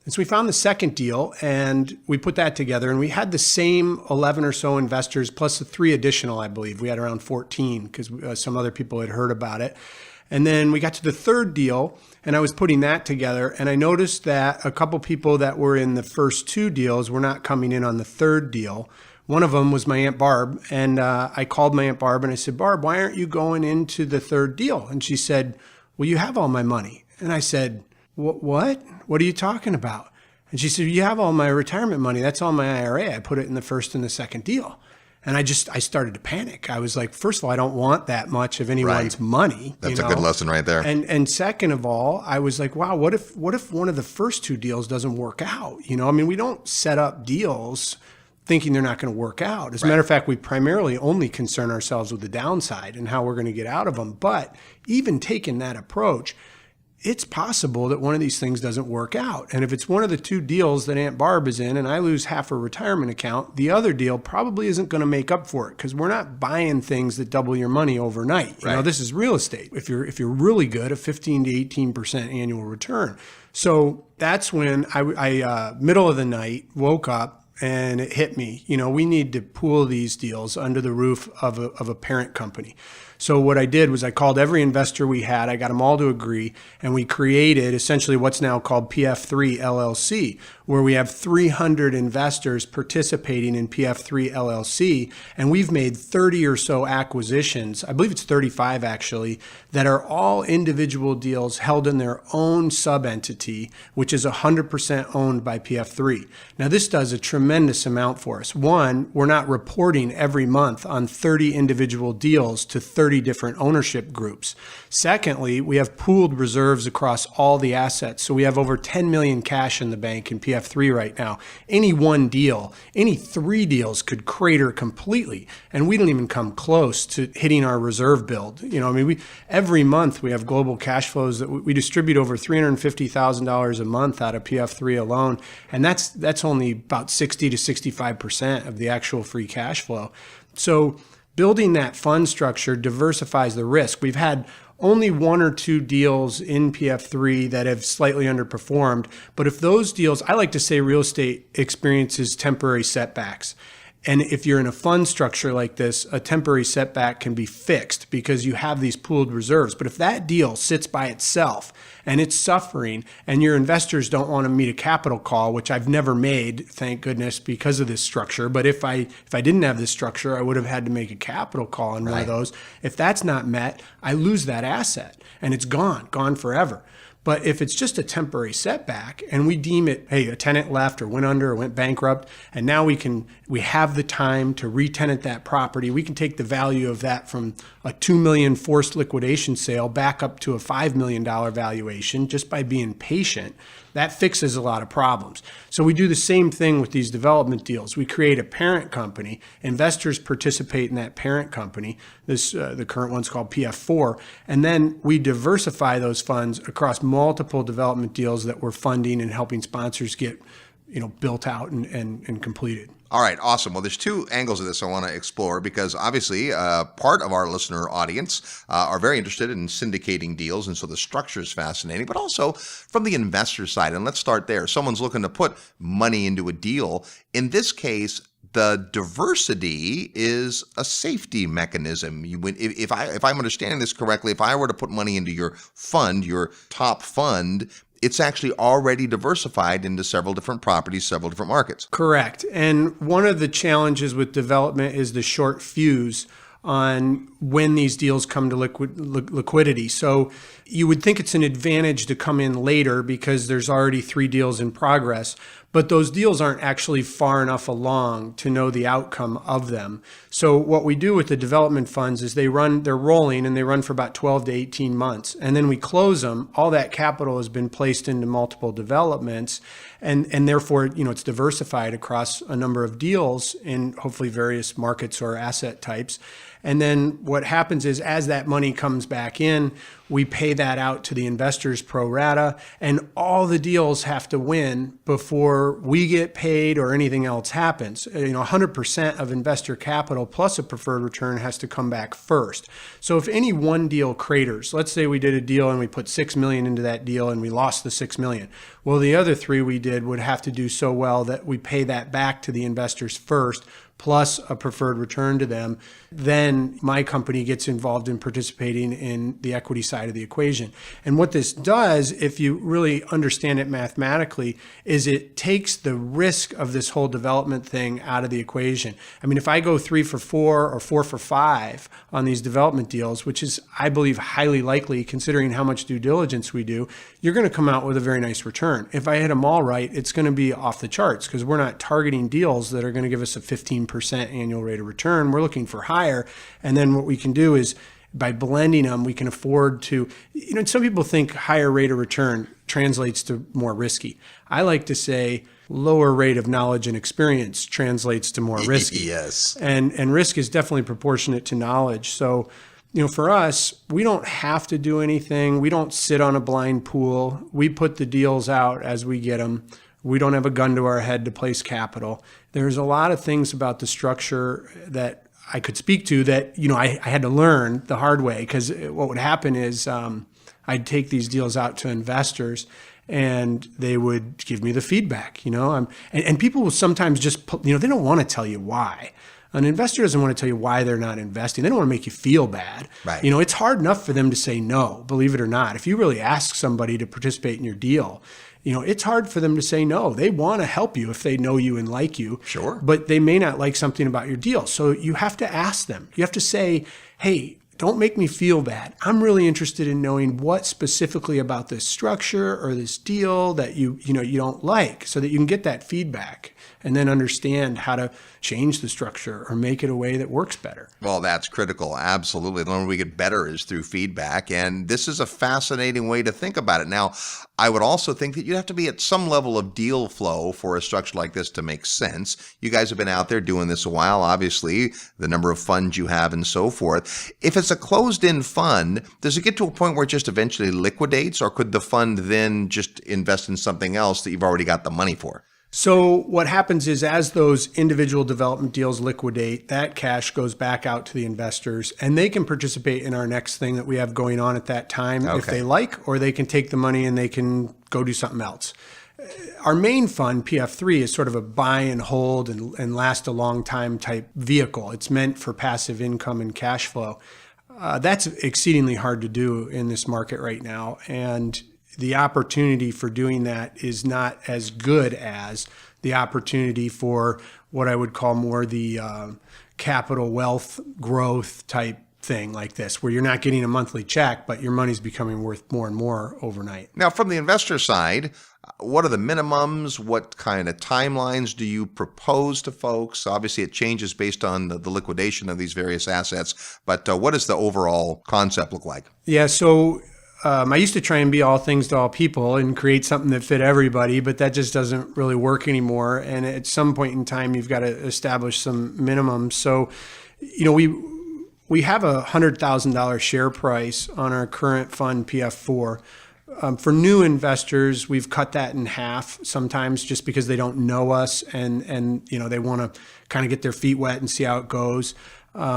And so we found the second deal and we put that together, and we had the same 11 or so investors plus the 3 additional, I believe. We had around 14 because some other people had heard about it. And then we got to the third deal and I was putting that together, and I noticed that a couple people that were in the first 2 deals were not coming in on the third deal. One of them was my Aunt Barb, and I called my Aunt Barb and I said, "Barb, why aren't you going into the third deal?" And she said, "Well, you have all my money." And I said, What? What are you talking about? And she said, you have all my retirement money. That's all my IRA. I put it in the first and the second deal. And I started to panic. I was like, first of all, I don't want that much of anyone's money. That's a good lesson right there. And second of all, I was like, wow, what if one of the first two deals doesn't work out? I mean, we don't set up deals thinking they're not going to work out. As a matter of fact, we primarily only concern ourselves with the downside and how we're going to get out of them. But even taking that approach, it's possible that one of these things doesn't work out. And if it's one of the two deals that Aunt Barb is in and I lose half her retirement account, the other deal probably isn't going to make up for it because we're not buying things that double your money overnight. This is real estate. If you're really good, a 15 to 18% annual return. So that's when I middle of the night, woke up and it hit me. We need to pool these deals under the roof of a parent company. So what I did was I called every investor we had. I got them all to agree, and we created essentially what's now called PF3 LLC, where we have 300 investors participating in PF3 LLC, and we've made 30 or so acquisitions. I believe it's 35 actually, that are all individual deals held in their own sub-entity, which is 100% owned by PF3. Now this does a tremendous amount for us. One, we're not reporting every month on 30 individual deals to 30 different ownership groups. Secondly, we have pooled reserves across all the assets. So we have over 10 million cash in the bank in PF3 right now. Any one deal, any three deals could crater completely. And we don't even come close to hitting our reserve build. Every month we have global cash flows that we distribute over $350,000 a month out of PF3 alone. And that's only about 60 to 65% of the actual free cash flow. So building that fund structure diversifies the risk. We've had only one or two deals in PF3 that have slightly underperformed. But if those deals, I like to say real estate experiences temporary setbacks. And if you're in a fund structure like this, a temporary setback can be fixed because you have these pooled reserves. But if that deal sits by itself and it's suffering and your investors don't want to meet a capital call, which I've never made, thank goodness, because of this structure. But if I didn't have this structure, I would have had to make a capital call on one of those. If that's not met, I lose that asset and it's gone forever. But if it's just a temporary setback and we deem it, hey, a tenant left or went under or went bankrupt, and now we have the time to re-tenant that property, we can take the value of that from a $2 million forced liquidation sale back up to a $5 million valuation just by being patient. That fixes a lot of problems. So we do the same thing with these development deals. We create a parent company. Investors participate in that parent company. The current one's called PF4. And then we diversify those funds across multiple development deals that we're funding and helping sponsors get built out and completed. All right, awesome. Well, there's two angles of this I want to explore because obviously part of our listener audience are very interested in syndicating deals, and so the structure is fascinating, but also from the investor side. And let's start there. Someone's looking to put money into a deal. In this case, the diversity is a safety mechanism. If I'm understanding this correctly, if I were to put money into your fund, your top fund, it's actually already diversified into several different properties, several different markets. Correct. And one of the challenges with development is the short fuse on when these deals come to liquidity. So you would think it's an advantage to come in later because there's already 3 deals in progress, but those deals aren't actually far enough along to know the outcome of them. So what we do with the development funds is they're rolling and they run for about 12 to 18 months. And then we close them. All that capital has been placed into multiple developments. And therefore, it's diversified across a number of deals in hopefully various markets or asset types. And then what happens is as that money comes back in, we pay that out to the investors pro rata, and all the deals have to win before we get paid or anything else happens. 100% of investor capital plus a preferred return has to come back first. So if any one deal craters, let's say we did a deal and we put $6 million into that deal and we lost the $6 million. Well, the other 3 we did would have to do so well that we pay that back to the investors first plus a preferred return to them, then my company gets involved in participating in the equity side of the equation. And what this does, if you really understand it mathematically, is it takes the risk of this whole development thing out of the equation. I mean, if I go 3 for 4 or 4 for 5 on these development deals, which is, I believe, highly likely considering how much due diligence we do, you're going to come out with a very nice return. If I hit them all right, it's going to be off the charts because we're not targeting deals that are going to give us a 15% annual rate of return. We're looking for higher. And then what we can do is by blending them, we can afford to, some people think higher rate of return translates to more risky. I like to say lower rate of knowledge and experience translates to more risky. Yes. And risk is definitely proportionate to knowledge. So, for us, we don't have to do anything. We don't sit on a blind pool. We put the deals out as we get them. We don't have a gun to our head to place capital. There's a lot of things about the structure that I could speak to that, I had to learn the hard way, because what would happen is I'd take these deals out to investors and they would give me the feedback, and people will sometimes just, they don't want to tell you why. An investor doesn't want to tell you why they're not investing. They don't want to make you feel bad. Right. It's hard enough for them to say no, believe it or not. If you really ask somebody to participate in your deal, it's hard for them to say no. They want to help you if they know you and like you. Sure. But they may not like something about your deal. So you have to ask them. You have to say, hey, don't make me feel bad. I'm really interested in knowing what specifically about this structure or this deal that you don't like, so that you can get that feedback and then understand how to change the structure or make it a way that works better. Well, that's critical. Absolutely. The only way we get better is through feedback. And this is a fascinating way to think about it. Now, I would also think that you'd have to be at some level of deal flow for a structure like this to make sense. You guys have been out there doing this a while, obviously, the number of funds you have and so forth. If it's a closed-in fund, does it get to a point where it just eventually liquidates, or could the fund then just invest in something else that you've already got the money for? So what happens is, as those individual development deals liquidate, that cash goes back out to the investors, and they can participate in our next thing that we have going on at that time if they like, or they can take the money and they can go do something else. Our main fund, PF3, is sort of a buy and hold and last a long time type vehicle. It's meant for passive income and cash flow. That's exceedingly hard to do in this market right now. And the opportunity for doing that is not as good as the opportunity for what I would call more the capital wealth growth type thing like this, where you're not getting a monthly check, but your money's becoming worth more and more overnight. Now, from the investor side, what are the minimums? What kind of timelines do you propose to folks? Obviously, it changes based on the liquidation of these various assets, but what does the overall concept look like? Yeah, so I used to try and be all things to all people and create something that fit everybody, but that just doesn't really work anymore. And at some point in time, you've got to establish some minimums. So, we have a $100,000 share price on our current fund, PF4. For new investors, we've cut that in half sometimes just because they don't know us and they want to kind of get their feet wet and see how it goes.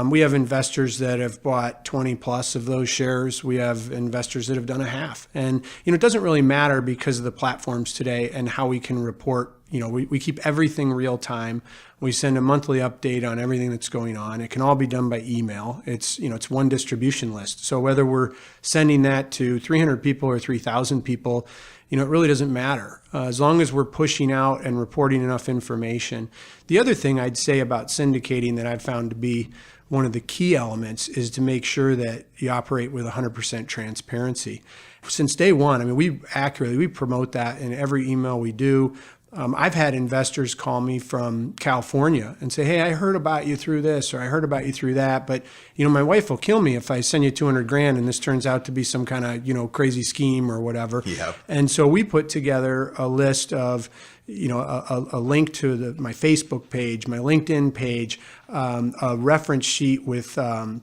We have investors that have bought 20 plus of those shares. We have investors that have done a half. And, it doesn't really matter because of the platforms today and how we can report. We keep everything real time. We send a monthly update on everything that's going on. It can all be done by email. It's one distribution list. So whether we're sending that to 300 people or 3,000 people, it really doesn't matter as long as we're pushing out and reporting enough information. The other thing I'd say about syndicating that I've found to be one of the key elements is to make sure that you operate with 100% transparency. Since day one, we promote that in every email we do. I've had investors call me from California and say, hey, I heard about you through this, or I heard about you through that, but my wife will kill me if I send you $200,000 and this turns out to be some kind of, crazy scheme or whatever. Yeah. And so we put together a list of, a link to my Facebook page, my LinkedIn page, a reference sheet with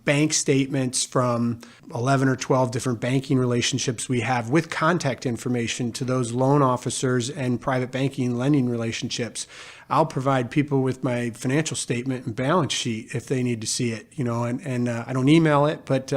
bank statements from 11 or 12 different banking relationships we have with contact information to those loan officers and private banking lending relationships. I'll provide people with my financial statement and balance sheet if they need to see it, and I don't email it, but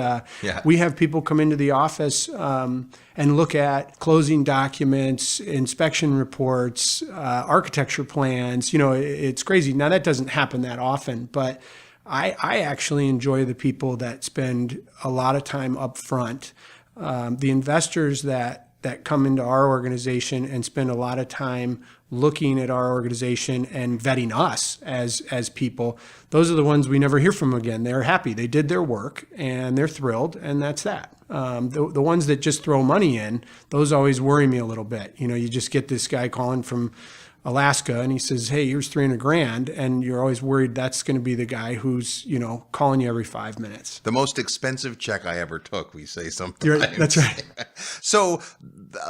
we have people come into the office and look at closing documents, inspection reports, architecture plans. It's crazy. Now, that doesn't happen that often, but I actually enjoy the people that spend a lot of time up front. The investors that come into our organization and spend a lot of time looking at our organization and vetting us as people, those are the ones we never hear from again. They're happy. They did their work and they're thrilled, and that's that. The ones that just throw money in, those always worry me a little bit. You just get this guy calling from Alaska and he says, hey, here's $300,000. And you're always worried that's going to be the guy who's, calling you every 5 minutes. The most expensive check I ever took, we say sometimes. That's right. So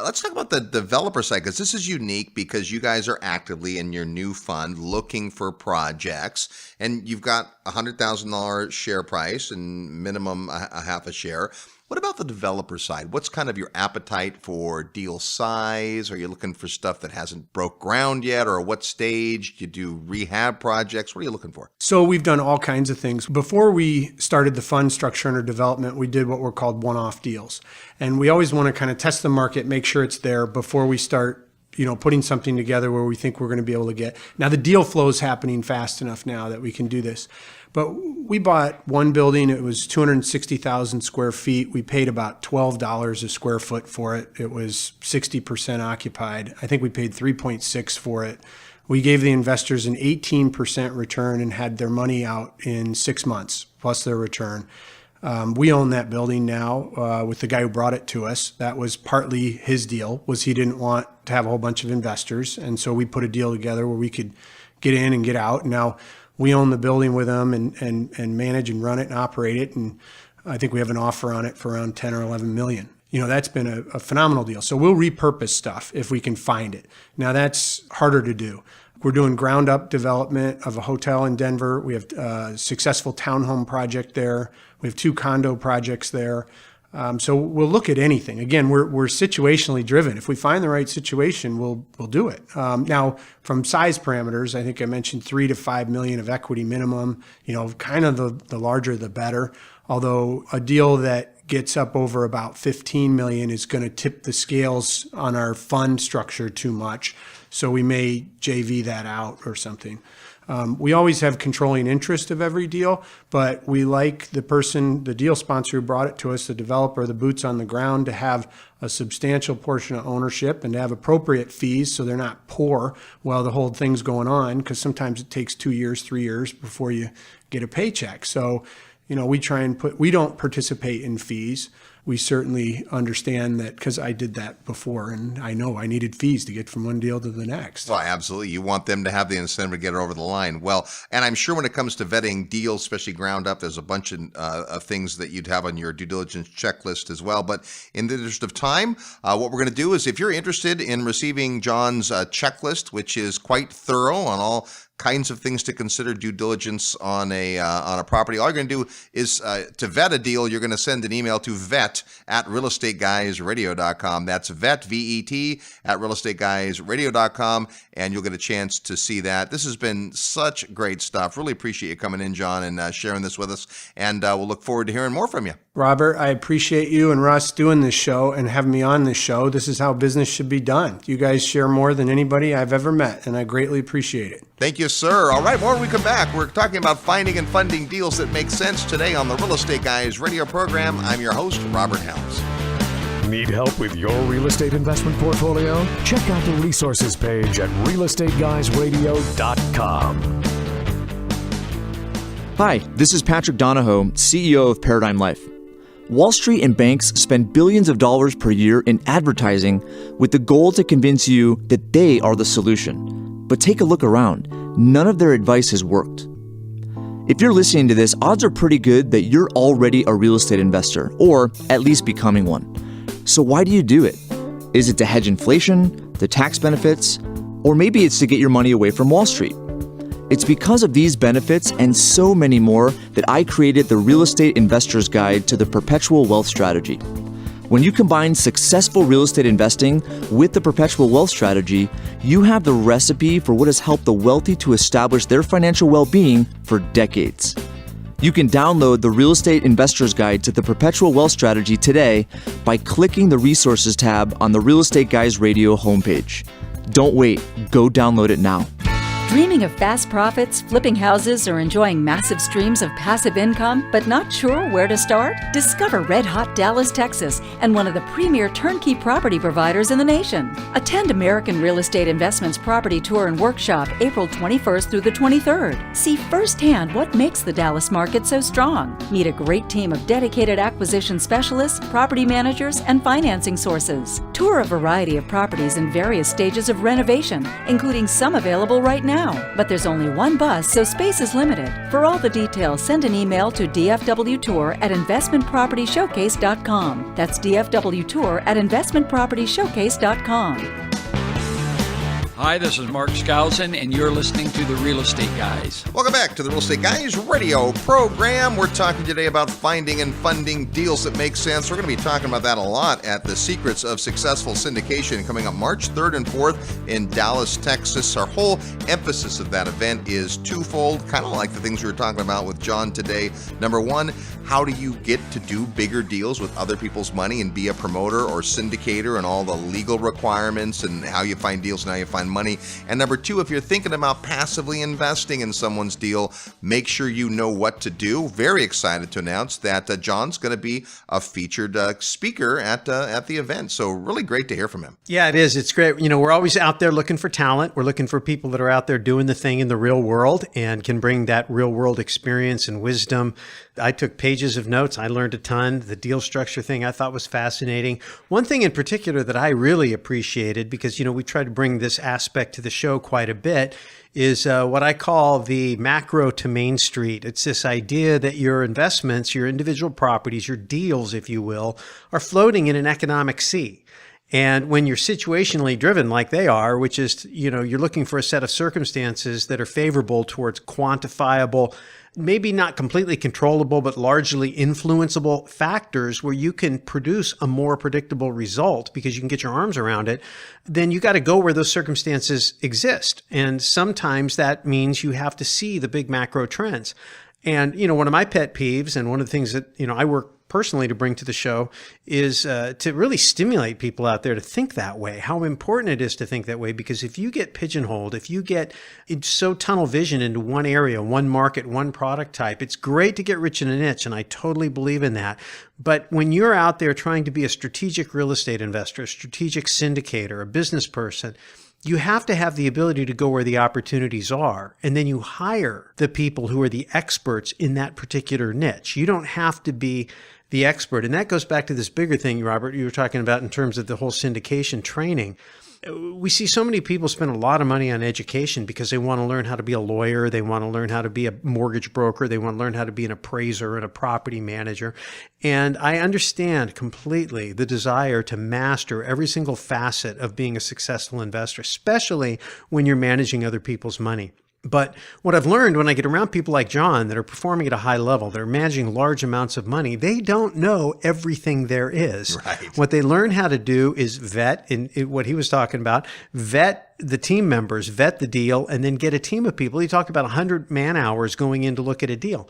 let's talk about the developer side, because this is unique because you guys are actively in your new fund looking for projects, and you've got $100,000 share price and minimum a half a share. What about the developer side? What's kind of your appetite for deal size? Are you looking for stuff that hasn't broke ground yet, or what stage? Do you do rehab projects? What are you looking for? So we've done all kinds of things. Before we started the fund structure under development, we did what were called one-off deals. And we always want to kind of test the market, make sure it's there before we start putting something together where we think we're going to be able to get. Now, the deal flow is happening fast enough now that we can do this. But we bought one building. It was 260,000 square feet. We paid about $12 a square foot for it. It was 60% occupied. I think we paid $3.6 for it. We gave the investors an 18% return and had their money out in 6 months, plus their return. We own that building now with the guy who brought it to us. That was partly his deal, was he didn't want to have a whole bunch of investors. And so we put a deal together where we could get in and get out. Now we own the building with them and manage and run it and operate it. And I think we have an offer on it for around 10 or 11 million. That's been a phenomenal deal. So we'll repurpose stuff if we can find it. Now that's harder to do. We're doing ground up development of a hotel in Denver. We have a successful townhome project there. We have 2 condo projects there. So we'll look at anything. Again, we're situationally driven. If we find the right situation, we'll do it. Now, from size parameters, I think I mentioned 3 to 5 million of equity minimum. Kind of the larger the better. Although a deal that gets up over about 15 million is going to tip the scales on our fund structure too much. So we may JV that out or something. We always have controlling interest of every deal, but we like the deal sponsor who brought it to us, the developer, the boots on the ground, to have a substantial portion of ownership and to have appropriate fees so they're not poor while the whole thing's going on, because sometimes it takes 2 years, 3 years before you get a paycheck. So, we don't participate in fees. We certainly understand that, because I did that before and I know I needed fees to get from one deal to the next. Well, absolutely. You want them to have the incentive to get it over the line. Well, and I'm sure when it comes to vetting deals, especially ground up, there's a bunch of things that you'd have on your due diligence checklist as well. But in the interest of time, what we're going to do is, if you're interested in receiving Jon's checklist, which is quite thorough on all kinds of things to consider due diligence on a property, all you're going to do is to vet a deal, you're going to send an email to vet@realestateguysradio.com. That's vet, V-E-T, @realestateguysradio.com, and you'll get a chance to see that. This has been such great stuff. Really appreciate you coming in, Jon, and sharing this with us, and we'll look forward to hearing more from you. Robert, I appreciate you and Russ doing this show and having me on this show. This is how business should be done. You guys share more than anybody I've ever met, and I greatly appreciate it. Thank you, sir. All right, when we come back, we're talking about finding and funding deals that make sense today on the Real Estate Guys radio program. I'm your host, Robert Helms. Need help with your real estate investment portfolio? Check out the resources page at realestateguysradio.com. Hi, this is Patrick Donahoe, CEO of Paradigm Life. Wall Street and banks spend billions of dollars per year in advertising with the goal to convince you that they are the solution. But take a look around. None of their advice has worked. If you're listening to this, odds are pretty good that you're already a real estate investor, or at least becoming one. So why do you do it? Is it to hedge inflation, the tax benefits, or maybe it's to get your money away from Wall Street? It's because of these benefits and so many more that I created the Real Estate Investor's Guide to the Perpetual Wealth Strategy. When you combine successful real estate investing with the Perpetual Wealth Strategy, you have the recipe for what has helped the wealthy to establish their financial well-being for decades. You can download the Real Estate Investor's Guide to the Perpetual Wealth Strategy today by clicking the Resources tab on the Real Estate Guys Radio homepage. Don't wait. Go download it now. Dreaming of fast profits, flipping houses, or enjoying massive streams of passive income, but not sure where to start? Discover Red Hot Dallas, Texas, and one of the premier turnkey property providers in the nation. Attend American Real Estate Investments Property Tour and Workshop April 21st through the 23rd. See firsthand what makes the Dallas market so strong. Meet a great team of dedicated acquisition specialists, property managers, and financing sources. Tour a variety of properties in various stages of renovation, including some available right now. But there's only one bus, so space is limited. For all the details, send an email to dfwtour@investmentpropertyshowcase.com. That's dfwtour@investmentpropertyshowcase.com. Hi, this is Mark Skousen, and you're listening to The Real Estate Guys. Welcome back to the Real Estate Guys radio program. We're talking today about finding and funding deals that make sense. We're going to be talking about that a lot at the Secrets of Successful Syndication coming up March 3rd and 4th in Dallas, Texas. Our whole emphasis of that event is twofold, kind of like the things we were talking about with John today. Number one, how do you get to do bigger deals with other people's money and be a promoter or syndicator and all the legal requirements and how you find deals and how you find money. And number two, if you're thinking about passively investing in someone's deal, make sure you know what to do. Very excited to announce that John's going to be a featured speaker at the event. So really great to hear from him. Yeah, it is. It's great. You know, we're always out there looking for talent. We're looking for people that are out there doing the thing in the real world and can bring that real world experience and wisdom. I took pages of notes. I learned a ton. The deal structure thing I thought was fascinating. One thing in particular that I really appreciated, because, you know, we try to bring this aspect to the show quite a bit, is what I call the macro to Main Street. It's this idea that your investments, your individual properties, your deals, if you will, are floating in an economic sea. And when you're situationally driven like they are, which is, you know, you're looking for a set of circumstances that are favorable towards quantifiable, maybe not completely controllable, but largely influenceable factors where you can produce a more predictable result because you can get your arms around it, then you got to go where those circumstances exist. And sometimes that means you have to see the big macro trends. And, you know, one of my pet peeves and one of the things that, you know, I work personally to bring to the show is to really stimulate people out there to think that way, how important it is to think that way. Because if you get pigeonholed, if you get so tunnel vision into one area, one market, one product type, it's great to get rich in a niche. And I totally believe in that. But when you're out there trying to be a strategic real estate investor, a strategic syndicator, a business person, you have to have the ability to go where the opportunities are, and then you hire the people who are the experts in that particular niche. You don't have to be the expert. And that goes back to this bigger thing, Robert, you were talking about in terms of the whole syndication training. We see so many people spend a lot of money on education because they want to learn how to be a lawyer. They want to learn how to be a mortgage broker. They want to learn how to be an appraiser and a property manager. And I understand completely the desire to master every single facet of being a successful investor, especially when you're managing other people's money. But what I've learned when I get around people like John that are performing at a high level, that are managing large amounts of money, they don't know everything there is. Right. What they learn how to do is vet, in what he was talking about, vet the team members, vet the deal, and then get a team of people. He talked about 100 man hours going in to look at a deal.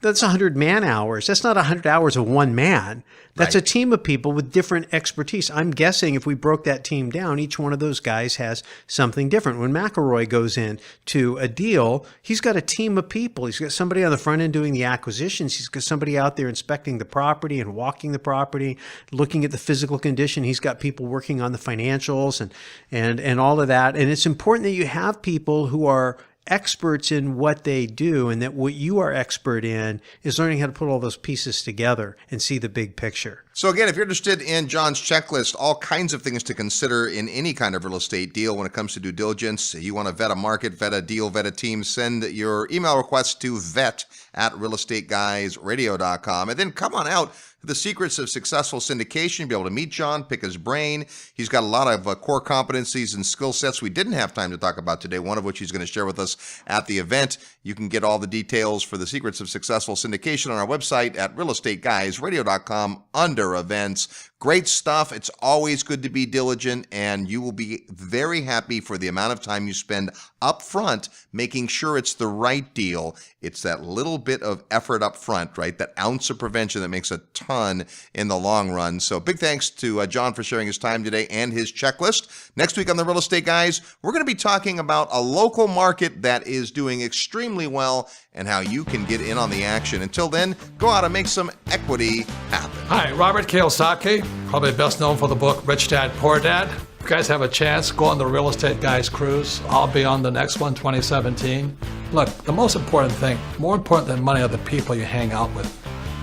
That's 100 man hours. That's not 100 hours of one man. That's a team of people with different expertise. I'm guessing if we broke that team down, each one of those guys has something different. When McElroy goes in to a deal, he's got a team of people. He's got somebody on the front end doing the acquisitions. He's got somebody out there inspecting the property and walking the property, looking at the physical condition. He's got people working on the financials and all of that. And it's important that you have people who are experts in what they do, and that what you are expert in is learning how to put all those pieces together and see the big picture. So again, if you're interested in John's checklist, all kinds of things to consider in any kind of real estate deal when it comes to due diligence, you want to vet a market, vet a deal, vet a team, send your email request to vet@realestateguysradio.com, and then come on out to the Secrets of Successful Syndication. Be able to meet John, pick his brain. He's got a lot of core competencies and skill sets we didn't have time to talk about today, one of which he's going to share with us at the event. You can get all the details for the Secrets of Successful Syndication on our website at realestateguysradio.com under events. Great stuff. It's always good to be diligent, and you will be very happy for the amount of time you spend up front making sure it's the right deal. It's that little bit of effort up front, right? That ounce of prevention that makes a ton in the long run. So big thanks to Jon for sharing his time today and his checklist. Next week on The Real Estate Guys, we're going to be talking about a local market that is doing extremely well and how you can get in on the action. Until then, go out and make some equity happen. Hi, Robert Kiyosaki, probably best known for the book Rich Dad, Poor Dad. If you guys have a chance, go on the Real Estate Guys cruise. I'll be on the next one, 2017. Look, the most important thing, more important than money, are the people you hang out with.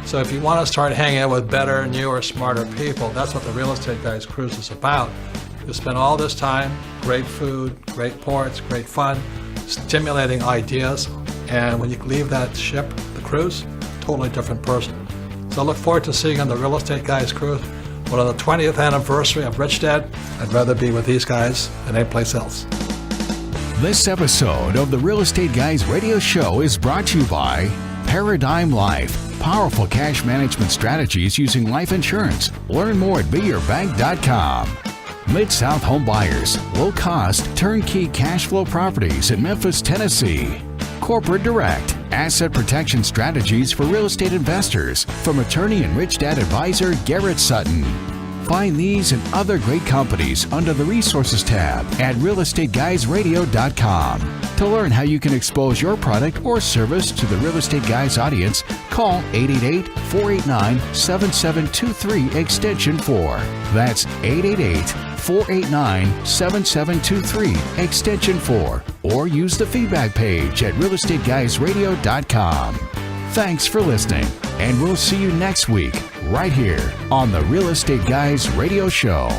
So if you want to start hanging out with better, newer, smarter people, that's what the Real Estate Guys cruise is about. You spend all this time, great food, great ports, great fun, stimulating ideas, and when you leave that ship, the cruise, totally different person. So I look forward to seeing you on the Real Estate Guys cruise. But on the 20th anniversary of Rich Dad, I'd rather be with these guys than any place else. This episode of the Real Estate Guys radio show is brought to you by Paradigm Life. Powerful cash management strategies using life insurance. Learn more at beyourbank.com. Mid-South Home Buyers. Low-cost, turnkey cash flow properties in Memphis, Tennessee. Corporate Direct. Asset protection strategies for real estate investors from attorney and Rich Dad advisor Garrett Sutton. Find these and other great companies under the Resources tab at realestateguysradio.com. To learn how you can expose your product or service to the Real Estate Guys audience, call 888-489-7723 extension 4. That's 888-489-7723 extension 4. Or use the feedback page at realestateguysradio.com. Thanks for listening, and we'll see you next week right here on the Real Estate Guys Radio Show.